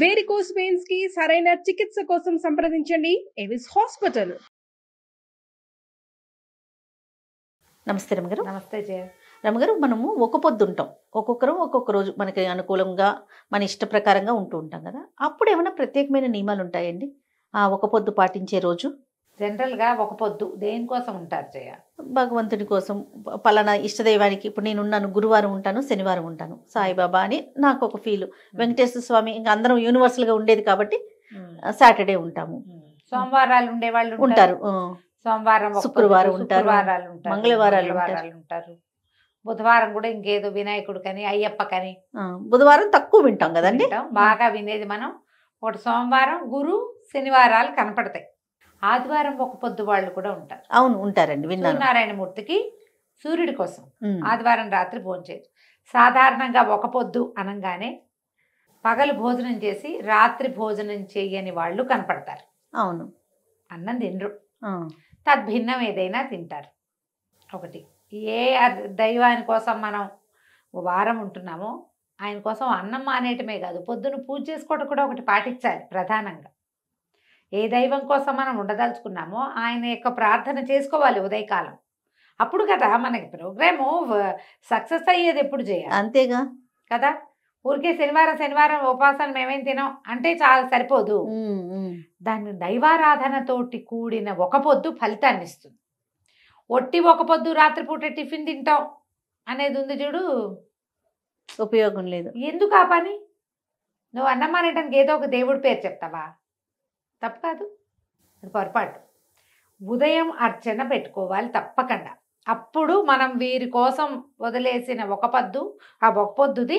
Varicose veins కి సరైన చికిత్స కోసం సంప్రదించండి ఎవిస్ హాస్పిటల్. నమస్తే రమగారు. నమస్తే జయ. రమగారు, మనము ఒక పొద్దు ఉంటాం, ఒక్కొక్కరు ఒక్కొక్క రోజు మనకి అనుకూలంగా మన ఇష్ట ప్రకారంగా ఉంటూ ఉంటాం కదా. అప్పుడు ఏమైనా ప్రత్యేకమైన నియమాలు ఉంటాయండి ఆ ఒక పొద్దు పాటించే రోజు? జనరల్గా ఒక పొద్దు దేనికోసం ఉంటారు జయ? భగవంతుడి కోసం, పలానా ఇష్టదైవానికి. ఇప్పుడు నేను ఉన్నాను, గురువారం ఉంటాను, శనివారం ఉంటాను, సాయిబాబా అని నాకు ఒక ఫీల్. వెంకటేశ్వర స్వామి ఇంకా అందరం యూనివర్సల్గా ఉండేది కాబట్టి సాటర్డే ఉంటాము. సోమవారాలు ఉండేవాళ్ళు ఉంటారు, సోమవారం, శుక్రవారం ఉంటారు, మంగళవారాలు ఉంటారు, బుధవారం కూడా ఇంకేదో వినాయకుడు కని అయ్యప్ప కని. బుధవారం తక్కువ వింటాం కదండి, బాగా వినేది మనం. ఒకటి సోమవారం, గురు, శనివారాలు కనపడతాయి. ఆదివారం ఒక పొద్దు వాళ్ళు కూడా ఉంటారు. అవును, ఉంటారండి, విన్నాను. సూర్యనారాయణమూర్తికి సూర్యుడి కోసం ఆదివారం రాత్రి భోంచేయరు. సాధారణంగా ఒక పొద్దు అనగానే పగలు భోజనం చేసి రాత్రి భోజనం చేయని వాళ్ళు కనపడతారు. అవును, అన్నం తినరు, తద్భిన్నం ఏదైనా తింటారు. ఒకటి, ఏ దైవాని కోసం మనం వారం ఉంటున్నామో ఆయన కోసం అన్నం మానేయటమే కాదు, పొద్దున పూజ చేసుకోవడం కూడా ఒకటి పాటించాలి. ప్రధానంగా ఏ దైవం కోసం మనం ఉండదలుచుకున్నామో ఆయన యొక్క ప్రార్థన చేసుకోవాలి ఉదయకాలం. అప్పుడు కదా మనకి ప్రోగ్రాము సక్సెస్ అయ్యేది. ఎప్పుడు చేయాలి? అంతేగా కదా. ఊరికే శనివారం ఉపాసన మేమేం తినాం అంటే చాలా సరిపోదు. దాన్ని దైవారాధనతోటి కూడిన ఒక పొద్దు ఫలితాన్ని ఇస్తుంది. ఒట్టి ఒక పొద్దు రాత్రిపూట టిఫిన్ తింటాం అనేది ఉంది చూడు, ఉపయోగం లేదు. ఎందుకు ఆ పని? నువ్వు అన్నం అనేటానికి ఏదో ఒక దేవుడి పేరు చెప్తావా? తప్పు కాదు, అది పొరపాటు. ఉదయం అర్చన పెట్టుకోవాలి తప్పకుండా. అప్పుడు మనం వీరి కోసం వదిలేసిన ఒక పొద్దు, ఆ ఒక పొద్దుది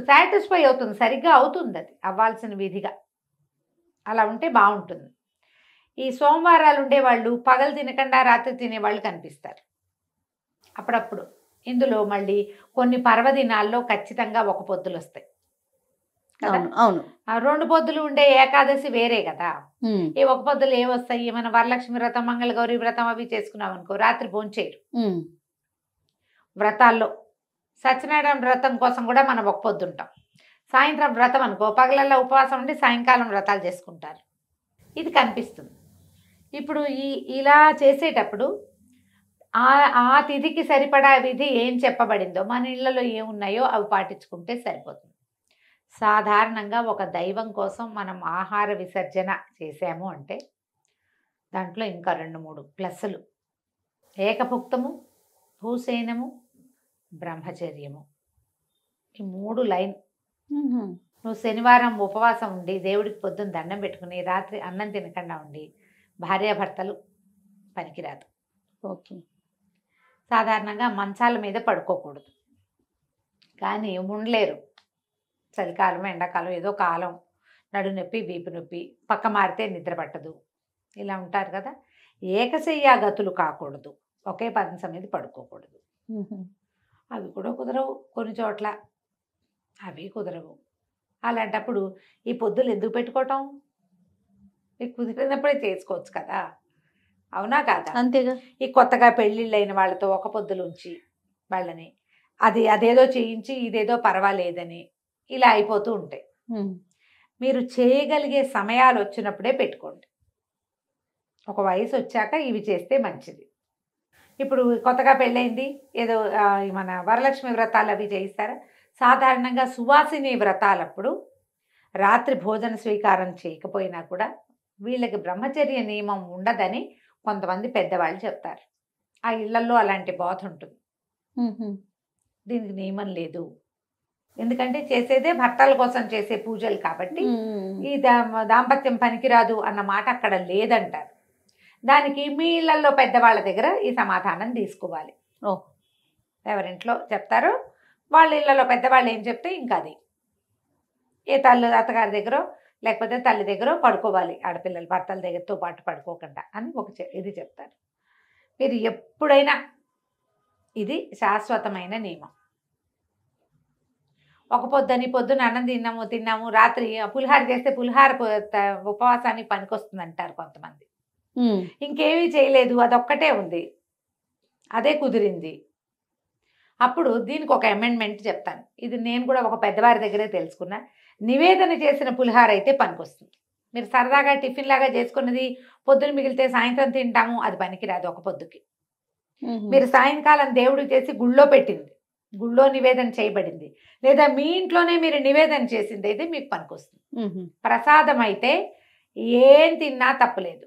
సాటిస్ఫై అవుతుంది, సరిగ్గా అవుతుంది, అది అవ్వాల్సిన విధిగా. అలా ఉంటే బాగుంటుంది. ఈ సోమవారాలు ఉండేవాళ్ళు పగలు తినకుండా రాత్రి తినేవాళ్ళు కనిపిస్తారు అప్పుడప్పుడు. ఇందులో మళ్ళీ కొన్ని పర్వదినాల్లో ఖచ్చితంగా ఒక పొద్దులు వస్తాయి కదా. అవును, ఆ 2 పొద్దులు ఉండే ఏకాదశి వేరే కదా. ఈ ఒక పొద్దులు ఏమొస్తాయి? మన వరలక్ష్మి వ్రతం, మంగళగౌరి వ్రతం అవి చేసుకున్నాం అనుకో, రాత్రి భోంచేయరు. వ్రతాల్లో సత్యనారాయణ వ్రతం కోసం కూడా మనం ఒక పొద్దు ఉంటాం. సాయంత్రం వ్రతం అనుకో, పగలల్లో ఉపవాసం ఉండి సాయంకాలం వ్రతాలు చేసుకుంటారు. ఇది కనిపిస్తుంది. ఇప్పుడు ఇలా చేసేటప్పుడు ఆ తిథికి సరిపడా విధి ఏం చెప్పబడిందో, మన ఇళ్లలో ఏమున్నాయో అవి పాటించుకుంటే సరిపోతుంది. సాధారణంగా ఒక దైవం కోసం మనం ఆహార విసర్జన చేసాము అంటే దాంట్లో ఇంకా 2-3 ప్లస్సులు. ఏకభుక్తము, భూసేనము, బ్రహ్మచర్యము, ఈ 3 లైన్. నువ్వు శనివారం ఉపవాసం ఉండి దేవుడికి పొద్దున్న దండం పెట్టుకుని రాత్రి అన్నం తినకుండా ఉండి భార్యాభర్తలు పనికిరాదు. ఓకే. సాధారణంగా మంచాల మీద పడుకోకూడదు, కానీ ఉండలేరు. చలికాలం, ఎండాకాలం, ఏదో కాలం, నడు నొప్పి, వీపు నొప్పి, పక్క మారితే నిద్ర పట్టదు, ఇలా ఉంటారు కదా. ఏకశయ్యా గతులు కాకూడదు, ఒకే పదంసం మీద పడుకోకూడదు. అవి కూడా కుదరవు కొన్ని చోట్ల, అవి కుదరవు. అలాంటప్పుడు ఈ పొద్దులు ఎందుకు పెట్టుకోవటం? మీకు కుదిరినప్పుడే చేసుకోవచ్చు కదా, అవునా కాదా? అంతేగా. ఈ కొత్తగా పెళ్ళిళ్ళు అయిన వాళ్ళతో ఒక పొద్దులు ఉంచి వాళ్ళని అదేదో చేయించి ఇదేదో పర్వాలేదని ఇలా అయిపోతూ ఉంటాయి. మీరు చేయగలిగే సమయాలు వచ్చినప్పుడే పెట్టుకోండి. ఒక వయసు వచ్చాక ఇవి చేస్తే మంచిది. ఇప్పుడు కొత్తగా పెళ్ళైంది, ఏదో మన వరలక్ష్మి వ్రతాలు అవి చేయిస్తారా? సాధారణంగా సువాసిని వ్రతాలప్పుడు రాత్రి భోజన స్వీకారం చేయకపోయినా కూడా వీళ్ళకి బ్రహ్మచర్య నియమం ఉండదని కొంతమంది పెద్దవాళ్ళు చెప్తారు. ఆ ఇళ్లలో అలాంటి బోధ ఉంటుంది. దీనికి నియమం లేదు, ఎందుకంటే చేసేదే భర్తల కోసం చేసే పూజలు కాబట్టి ఈ దాంపత్యం పనికిరాదు అన్న మాట అక్కడ లేదంటారు. దానికి మీ ఇళ్లలో పెద్దవాళ్ళ దగ్గర ఈ సమాధానం తీసుకోవాలి. ఎవరింట్లో చెప్తారో వాళ్ళ ఇళ్లలో పెద్దవాళ్ళు ఏం చెప్తే ఇంకా అది ఏ అత్తగారి దగ్గర లేకపోతే తల్లి దగ్గర పడుకోవాలి, ఆడపిల్లలు భర్తల దగ్గరతో పాటు పడుకోకుండా అని ఇది చెప్తారు. మీరు ఎప్పుడైనా ఇది శాశ్వతమైన నియమం. ఒక పొద్దున అన్నం తిన్నాము రాత్రి పులిహార చేస్తే పులిహార ఉపవాసానికి పనికొస్తుంది అంటారు కొంతమంది. ఇంకేమీ చేయలేదు, అదొక్కటే ఉంది, అదే కుదిరింది, అప్పుడు దీనికి ఒక అమెండ్మెంట్ చెప్తాను. ఇది నేను కూడా ఒక పెద్దవారి దగ్గరే తెలుసుకున్నా. నివేదన చేసిన పులిహార అయితే పనికొస్తుంది. మీరు సరదాగా టిఫిన్ లాగా చేసుకున్నది పొద్దున మిగిలితే సాయంత్రం తింటాము, అది పనికిరాదు ఒక పొద్దుకి. మీరు సాయంకాలం దేవుడికి చేసి గుళ్ళో పెట్టింది, గుళ్ళో నివేదన చేయబడింది, లేదా మీ ఇంట్లోనే మీరు నివేదన చేసింది అయితే మీకు పనికొస్తుంది. ప్రసాదం అయితే ఏం తిన్నా తప్పలేదు,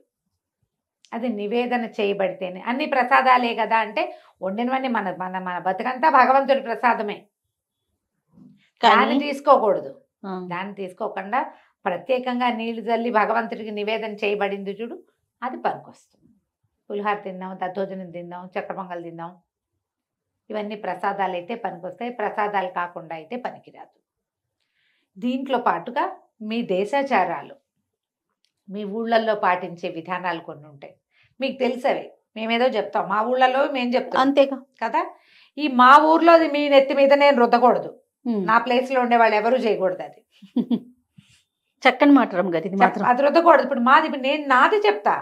అది నివేదన చేయబడితేనే. అన్ని ప్రసాదాలే కదా అంటే వండినవన్నీ మన మన మన బతుకంతా భగవంతుడి ప్రసాదమే, దాన్ని తీసుకోకూడదు. దాన్ని తీసుకోకుండా ప్రత్యేకంగా నీళ్లు చల్లి భగవంతుడికి నివేదన చేయబడింది చూడు, అది పనికొస్తుంది. పులిహార తిందాం, దద్దోజనం తిందాం, చక్కెర పొంగల్ తిందాం, ఇవన్నీ ప్రసాదాలు అయితే పనికొస్తాయి. ప్రసాదాలు కాకుండా అయితే పనికిరాదు. దీంట్లో పాటుగా మీ దేశాచారాలు, మీ ఊళ్ళల్లో పాటించే విధానాలు కొన్ని ఉంటాయి, మీకు తెలిసవి. మేమేదో చెప్తాం, మా ఊళ్ళలో మేము చెప్తాం అంతేగా కదా. ఈ మా ఊర్లో మీ నెత్తి మీద నేను రుద్దకూడదు, నా ప్లేస్లో ఉండే వాళ్ళు ఎవరు చేయకూడదు. అది చక్కని మాట రమ్మగారు, ఇది మాత్రం అది రుద్దకూడదు. ఇప్పుడు నేను నాది చెప్తా,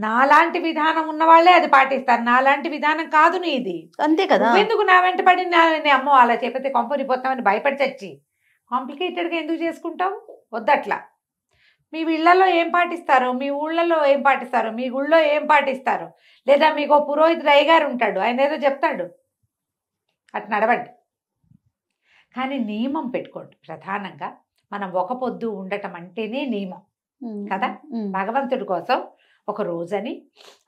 నాలాంటి విధానం ఉన్న వాళ్ళే అది పాటిస్తారు, నాలాంటి విధానం కాదు నీది. అంతే కదా. ఎందుకు నా వెంట పడి అమ్మో అలా చెప్పితే కొంపరిపోతామని భయపడి చచ్చి కాంప్లికేటెడ్గా ఎందుకు చేసుకుంటావు? వద్దట్లా. మీ ఇళ్లలో ఏం పాటిస్తారు, మీ ఊళ్ళలో ఏం పాటిస్తారు, మీ గుళ్ళో ఏం పాటిస్తారు, లేదా మీకు పురోహితుడు అయ్యగారు ఉంటాడు, ఆయన ఏదో చెప్తాడు, అట్లా నడవండి. కానీ నియమం పెట్టుకోండి. ప్రధానంగా మనం ఒక పొద్దు ఉండటం అంటేనే నియమం కదా. భగవంతుడి కోసం ఒక రోజని,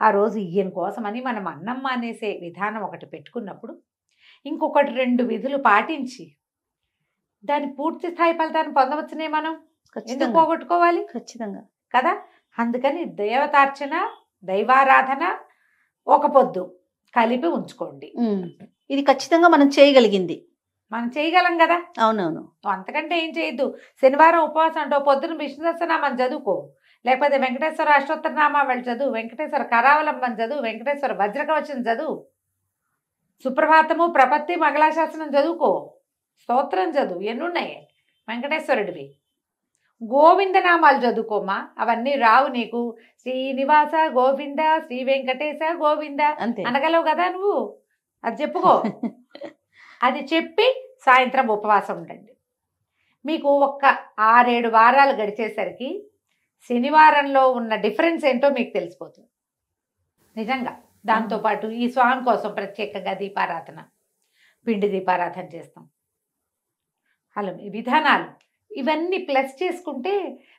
ఆ రోజు ఈయన కోసమని మనం అన్నం మానేసే విధానం ఒకటి పెట్టుకున్నప్పుడు, ఇంకొకటి 2 విధులు పాటించి దాని పూర్తి స్థాయి ఫలితాన్ని పొందవచ్చునే. మనం ఎందుకు పోగొట్టుకోవాలి? ఖచ్చితంగా కదా. అందుకని దేవతార్చన, దైవారాధన, ఒక పొద్దు కలిపి ఉంచుకోండి. ఇది ఖచ్చితంగా మనం చేయగలిగింది, మనం చేయగలం కదా. అవునవును. అంతకంటే ఏం చేయొద్దు. శనివారం ఉపవాసం అంటే పొద్దున విష్ణు సహస్రనామం చదువుకో, లేకపోతే వెంకటేశ్వర అష్టోత్తరనామాలు చదువు, వెంకటేశ్వర కరావలంబం చదువు, వెంకటేశ్వర వజ్రకవచనం చదువు, సుప్రభాతము, ప్రపత్తి, మంగళాశాసనం చదువుకో, స్తోత్రం చదువు, ఎన్నున్నాయి వెంకటేశ్వరుడివి. గోవిందనామాలు చదువుకోమా, అవన్నీ రావు నీకు. శ్రీనివాస గోవింద, శ్రీ వెంకటేశ గోవింద అనగలవు కదా నువ్వు, అది చెప్పుకో. అది చెప్పి సాయంత్రం ఉపవాసం ఉండండి. మీకు ఒక్క 6-7 వారాలు గడిచేసరికి శనివారంలో ఉన్న డిఫరెన్స్ ఏంటో మీకు తెలిసిపోతుంది నిజంగా. దాంతోపాటు ఈ స్వామి కోసం ప్రత్యేకంగా దీపారాధన, పిండి దీపారాధన చేస్తాం. అలా ఈ విధానాలు ఇవన్నీ ప్లస్ చేసుకుంటే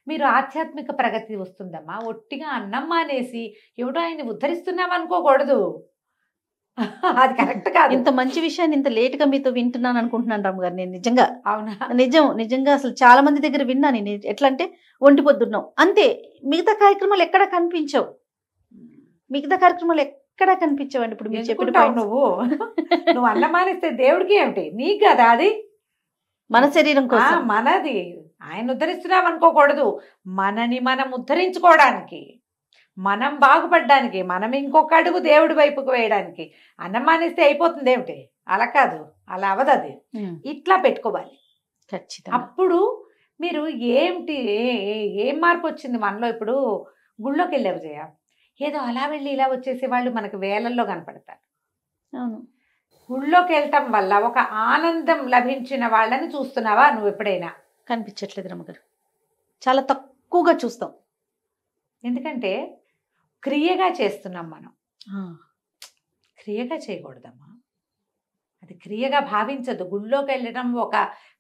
మీరు ఆధ్యాత్మిక ప్రగతి వస్తుందమ్మా. ఒట్టిగా అన్నం మానేసి ఎవడో ఆయన్ని ఉద్ధరిస్తున్నాం అనుకోకూడదు, అది కరెక్ట్ కాదు. ఇంత మంచి విషయాన్ని ఇంత లేట్గా మీతో వింటున్నాను అనుకుంటున్నాను రామ్ గారు నేను. నిజంగా అవునా? నిజంగా అసలు చాలా మంది దగ్గర విన్నాను నేను. ఎట్లా అంటే ఒంటి పొద్దున్నాం అంతే, మిగతా కార్యక్రమాలు ఎక్కడా కనిపించవు. మిగతా కార్యక్రమాలు ఎక్కడా కనిపించవండి. ఇప్పుడు మీరు చెప్పిన నువ్వు అన్నం మానేస్తే దేవుడికి ఏమిటి, నీకు కదా అది. మన శరీరం కోసం, మనది. ఆయన ఉద్ధరిస్తున్నాం అనుకోకూడదు, మనని మనం ఉద్ధరించుకోవడానికి, మనం బాగుపడడానికి, మనం ఇంకొక అడుగు దేవుడి వైపుకు వేయడానికి. అన్నం మానేస్తే అయిపోతుంది ఏమిటి? అలా కాదు, అలా అవదు. అది ఇట్లా పెట్టుకోవాలి ఖచ్చితంగా. అప్పుడు మీరు ఏమిటి ఏం మార్పు వచ్చింది మనలో? ఇప్పుడు గుళ్ళోకి వెళ్ళావు జయ, ఏదో అలా వెళ్ళి ఇలా వచ్చేసి వాళ్ళు మనకు వేలల్లో కనపడతారు. అవును, గుళ్ళోకి వెళ్ళటం వల్ల ఒక ఆనందం లభించిన వాళ్ళని చూస్తున్నావా నువ్వు ఎప్పుడైనా? కనిపించట్లేదు రమ్మగారు, చాలా తక్కువగా చూస్తాం. ఎందుకంటే క్రియగా చేస్తున్నాం మనం. క్రియగా చేయకూడదమ్మా, అది క్రియగా భావించదు. గుళ్ళోకి వెళ్ళడం ఒక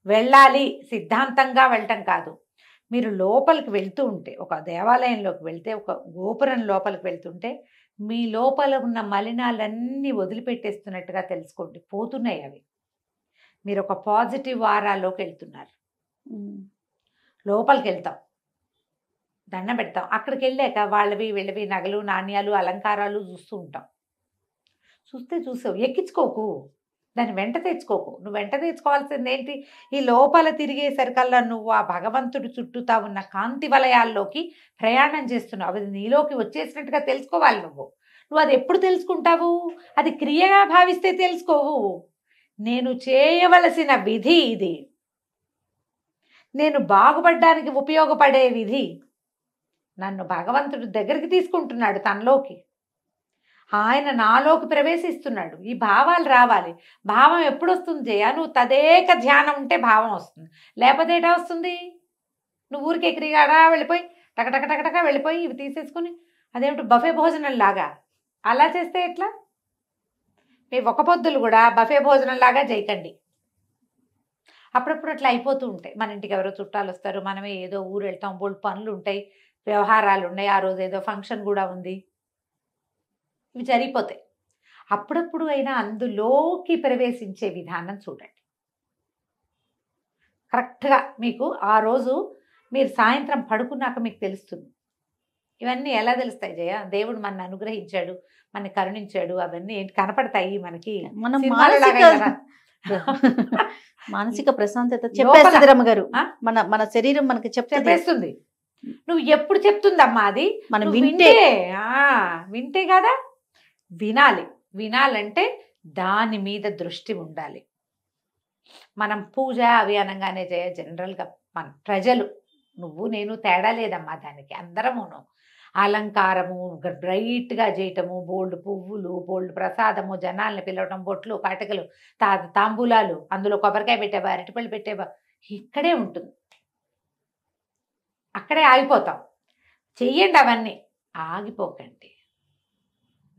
వెళ్ళాలి సిద్ధాంతంగా వెళ్ళటం కాదు. మీరు లోపలికి వెళ్తూ ఉంటే, ఒక దేవాలయంలోకి వెళ్తే, ఒక గోపురం లోపలికి వెళ్తుంటే మీ లోపల ఉన్న మలినాలన్నీ వదిలిపెట్టేస్తున్నట్టుగా తెలుసుకోండి, పోతున్నాయి అవి. మీరు ఒక పాజిటివ్ వారాల్లోకి వెళ్తున్నారు. లోపలికి వెళ్తాం, దండం పెడతాం, అక్కడికి వెళ్ళాక వాళ్ళవి వీళ్ళవి నగలు, నాణ్యాలు, అలంకారాలు చూస్తూ ఉంటాం. చూసావు, ఎక్కించుకోకు, దాన్ని వెంట తెచ్చుకోకు. నువ్వు వెంట తెచ్చుకోవాల్సింది ఏంటి? ఈ లోపల తిరిగేసరికల్లా నువ్వు ఆ భగవంతుడి చుట్టూతా ఉన్న కాంతి వలయాల్లోకి ప్రయాణం చేస్తున్నావు. అది నీలోకి వచ్చేసినట్టుగా తెలుసుకోవాలి. నువ్వు అది ఎప్పుడు తెలుసుకుంటావు? అది క్రియగా భావిస్తే తెలుసుకోవు. నేను చేయవలసిన విధి ఇది, నేను బాగుపడడానికి ఉపయోగపడే విధి. నన్ను భగవంతుడి దగ్గరికి తీసుకుంటున్నాడు తనలోకి. ఆయన నాలోకి ప్రవేశిస్తున్నాడు. ఈ భావాలు రావాలి. భావం ఎప్పుడు వస్తుంది జయ? నువ్వు తదేక ధ్యానం ఉంటే భావం వస్తుంది. లేకపోతే ఏటా వస్తుంది? నువ్వు ఊరికి ఎగిరిగాడా వెళ్ళిపోయి టకటక టకటక వెళ్ళిపోయి ఇవి తీసేసుకుని అదేమిటి బఫే భోజనం లాగా అలా చేస్తే ఎట్లా? మీ ఒక పొద్దులు కూడా బఫే భోజనం లాగా చేయకండి. అప్పుడప్పుడు అట్లా అయిపోతూ ఉంటాయి. మన ఇంటికి ఎవరో చుట్టాలు వస్తారు, మనమే ఏదో ఊరు వెళ్తాం, బోల్డ్ పనులు ఉంటాయి, వ్యవహారాలు ఉన్నాయి, ఆ రోజు ఏదో ఫంక్షన్ కూడా ఉంది, ఇవి జరిగిపోతాయి. అప్పుడప్పుడు అయినా అందులోకి ప్రవేశించే విధానం చూడండి. కరెక్ట్గా మీకు ఆ రోజు మీరు సాయంత్రం పడుకున్నాక మీకు తెలుస్తుంది. ఇవన్నీ ఎలా తెలుస్తాయి జయ? దేవుడు మన అనుగ్రహించాడు, మన కరుణించాడు, అవన్నీ ఏంటి కనపడతాయి మనకి. మనం సినిమాలలాగా మానసిక ప్రశాంతత చెప్పేస్తుంది రమ్మగారు. మన శరీరం మనకి చెప్పేస్తుంది. నువ్వు ఎప్పుడు చెప్తుందమ్మా అది? మనం వింటే కదా. వినాలంటే దాని మీద దృష్టి ఉండాలి. మనం పూజ అవి అనగానే జయ జనరల్గా మన ప్రజలు, నువ్వు నేను తేడా లేదమ్మా దానికి, అందరమును అలంకారము బ్రైట్గా చేయటము, బోల్డ్ పువ్వులు, బోల్డ్ ప్రసాదము, జనాల్ని పిలవటం, బొట్లు, కాటకలు, తాంబూలాలు, అందులో కొబ్బరికాయ పెట్టేవా, అరటిపళ్ళు పెట్టేవా, ఇక్కడే ఉంటుంది. అక్కడే ఆగిపోతాం. చెయ్యండి అవన్నీ, ఆగిపోకండి.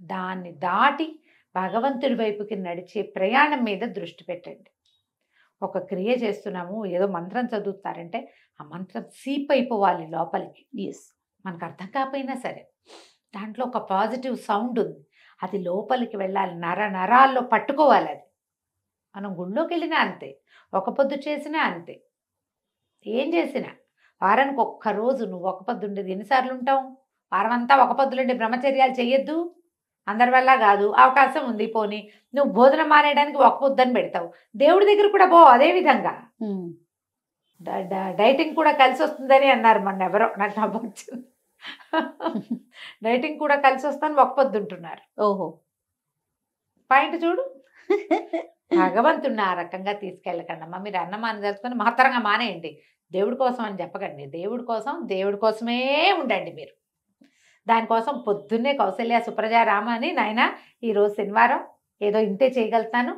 దాన్ని దాటి భగవంతుడి వైపుకి నడిచే ప్రయాణం మీద దృష్టి పెట్టండి. ఒక క్రియ చేస్తున్నాము, ఏదో మంత్రం చదువుతారంటే ఆ మంత్రం సీప్ అయిపోవాలి లోపలికి. మనకు అర్థం కాకపోయినా సరే దాంట్లో ఒక పాజిటివ్ సౌండ్ ఉంది, అది లోపలికి వెళ్ళాలి, నరాల్లో పట్టుకోవాలి. అది మనం గుళ్ళోకి వెళ్ళినా అంతే, ఒక పొద్దు చేసినా అంతే, ఏం చేసినా వారానికి ఒక్కరోజు నువ్వు ఒక పొద్దు ఉండేది ఎన్నిసార్లు ఉంటావు? వారం అంతా ఒక పొద్దులుండి బ్రహ్మచర్యాలు చెయ్యొద్దు, అందరి వల్ల కాదు, అవకాశం ఉంది. పోనీ నువ్వు భోజనం మానేయడానికి ఒక పొద్దుని పెడతావు, దేవుడి దగ్గర కూడా పో. అదే విధంగా డైటింగ్ కూడా కలిసి వస్తుందని అన్నారు మొన్న ఎవరో, నాకు నవ్వొచ్చింది. డైటింగ్ కూడా కలిసి వస్తాను ఒక పొద్దు ఉంటున్నారు. ఓహో, పాయింట్ చూడు. భగవంతుడిని ఆ రకంగా తీసుకెళ్ళకండి అమ్మా. మీరు అన్నం తెలుసుకొని మహత్తరంగా మానేయండి. దేవుడి కోసం అని చెప్పకండి. దేవుడి కోసమే ఉండండి మీరు. దానికోసం పొద్దున్నే కౌసల్య సుప్రజ రామ అని, నాయన ఈరోజు శనివారం ఏదో ఇంతే చేయగలుగుతాను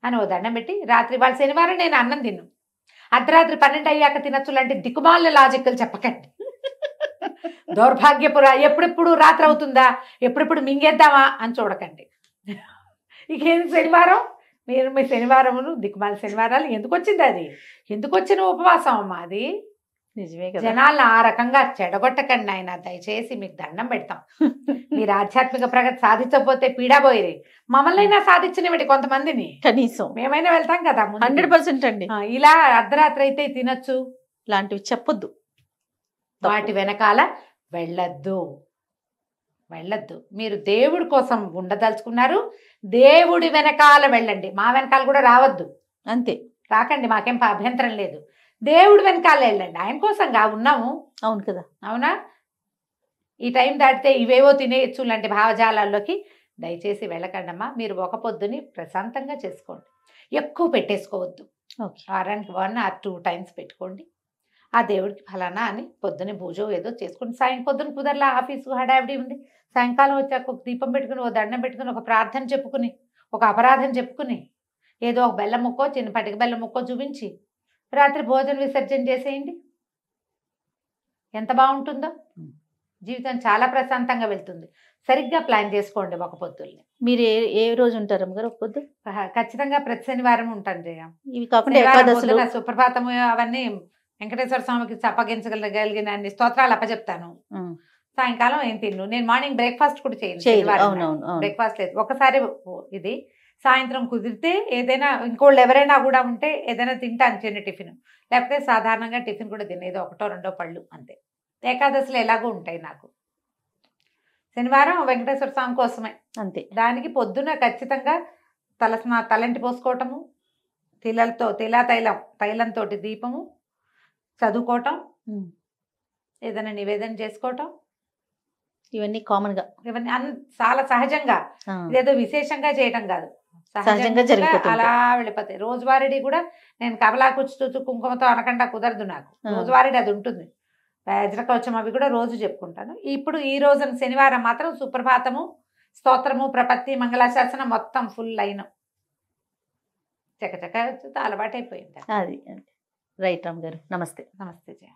అని ఓ దండం పెట్టి, రాత్రి వాళ్ళ శనివారం నేను అన్నం తిన్ను, అర్ధరాత్రి 12 అయ్యాక తినచ్చు లాంటి దిక్కుమాల లాజిక్లు చెప్పకండి. దౌర్భాగ్యపుర ఎప్పుడెప్పుడు రాత్రి అవుతుందా, ఎప్పుడెప్పుడు మింగేద్దామా అని చూడకండి. ఇకేం శనివారం, మీరు మీ శనివారమును దిక్కుమాల శనివారాలు ఎందుకు వచ్చింది? అది ఎందుకు వచ్చిన ఉపవాసం అమ్మా అది? నిజమే కదా. జనాలను ఆ రకంగా చెడగొట్టకండి ఆయన, దయచేసి మీకు దండం పెడతాం. మీరు ఆధ్యాత్మిక ప్రగతి సాధించకపోతే పీడాపోయి మమ్మల్ని అయినా సాధించినవి కొంతమందిని, కనీసం మేమైనా వెళ్తాం కదా. 100% అండి. ఇలా అర్ధరాత్రి అయితే తినచ్చు లాంటివి చెప్పొద్దు, వాటి వెనకాల వెళ్ళొద్దు. మీరు దేవుడి కోసం ఉండదలుచుకున్నారు, దేవుడి వెనకాల వెళ్ళండి. మా వెనకాల కూడా రావద్దు, అంతే. రాకండి, మాకేం అభ్యంతరం లేదు. దేవుడి వెనకాల వెళ్ళండి, ఆయన కోసంగా ఉన్నాము. అవును కదా, అవునా? ఈ టైం దాటితే ఇవేవో తినేయచ్చు లాంటి భావజాలాల్లోకి దయచేసి వెళ్ళకండి అమ్మా. మీరు ఒక పొద్దుని ప్రశాంతంగా చేసుకోండి, ఎక్కువ పెట్టేసుకోవద్దు. వారానికి 1 or 2 times పెట్టుకోండి. ఆ దేవుడికి ఫలానా అని పొద్దున్నే పూజ ఏదో చేసుకోండి. పొద్దున కుదరలా, ఆఫీసు హడావిడి ఉంది, సాయంకాలం వచ్చాక ఒక దీపం పెట్టుకుని, ఒక దండం పెట్టుకుని, ఒక ప్రార్థన చెప్పుకుని, ఒక అపరాధం చెప్పుకుని, ఏదో ఒక బెల్లం ముక్కో, చిన్న పటిక బెల్లం ముక్కో చూపించి రాత్రి భోజన విసర్జన చేసేయండి. ఎంత బాగుంటుందో జీవితం, చాలా ప్రశాంతంగా వెళ్తుంది. సరిగ్గా ప్లాన్ చేసుకోండి ఒక పొద్దుల్ని. మీరు ఏ రోజు ఉంటారు అమ్మగారు ఒక పొద్దు? ఖచ్చితంగా ప్రతి శనివారం ఉంటాను జయ. ఇవి కాకుండా సుప్రభాతము అవన్నీ వెంకటేశ్వర స్వామికి చెప్పగించగలిగిన అన్ని స్తోత్రాలు అప్పచెప్తాను. సాయంకాలం ఏం తిన్ను, నేను మార్నింగ్ బ్రేక్ఫాస్ట్ కూడా చేయను, బ్రేక్ఫాస్ట్ లేదు. ఒకసారి ఇది సాయంత్రం కుదిరితే ఏదైనా, ఇంకోళ్ళు ఎవరైనా కూడా ఉంటే ఏదైనా తింటాను, చిన్న టిఫిన్. లేకపోతే సాధారణంగా టిఫిన్ కూడా తినేది 1-2 పళ్ళు అంతే. ఏకాదశిలో ఎలాగో ఉంటాయి నాకు. శనివారం వెంకటేశ్వర స్వామి కోసమే అంతే. దానికి పొద్దున ఖచ్చితంగా తలంటి పోసుకోవటము, తైలంతో దీపము, చదువుకోవటం, ఏదైనా నివేదన చేసుకోవటం, ఇవన్నీ కామన్ గా, ఇవన్నీ చాలా సహజంగా, ఇదేదో విశేషంగా చేయటం కాదు, సహజంగా జరిగిపోతుంది, అలా వెళ్ళిపోతాయి. రోజువారీ కూడా నేను కబలా కూర్చు కుంకుమతో అనకుండా కుదరదు నాకు. రోజువారీ అది ఉంటుంది. వజ్రకవచం అవి కూడా రోజు చెప్పుకుంటాను. ఇప్పుడు ఈ రోజున శనివారం మాత్రం సుప్రభాతము, స్తోత్రము ప్రపత్తి మంగళాశాసనం మొత్తం ఫుల్ లైన్ చకచక అలవాటైపోయింది. అది రైట్ రామ్ గారు. నమస్తే. నమస్తే జయ.